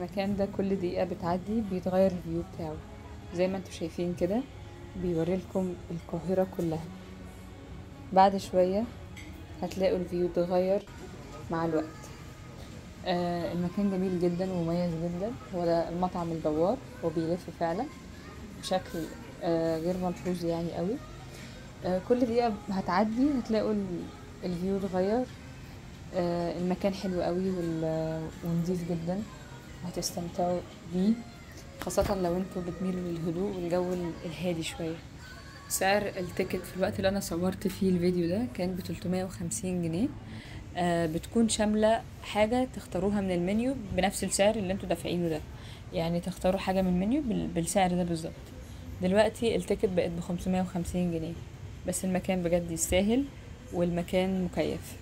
المكان ده كل دقيقة بتعدي بيتغير الفيو بتاعه، زي ما انتوا شايفين كده بيوريلكم القاهرة كلها. بعد شوية هتلاقوا الفيو اتغير مع الوقت. المكان جميل جدا ومميز جدا. هو ده المطعم الدوار، هو بيلف فعلا بشكل غير ملحوظ يعني قوي. كل دقيقة هتعدي هتلاقوا الفيو اتغير. المكان حلو قوي ونضيف جدا وهتستمتعوا بيه، خاصة لو انتوا بتميلوا للهدوء والجو الهادي شوية. سعر التيكت في الوقت اللي انا صورت فيه الفيديو ده كان ب350 جنيه. بتكون شاملة حاجة تختاروها من المنيو بنفس السعر اللي انتوا دافعينه ده، يعني تختاروا حاجة من المنيو بالسعر ده بالظبط. دلوقتي التيكت بقت ب550 جنيه، بس المكان بجد يستاهل والمكان مكيف.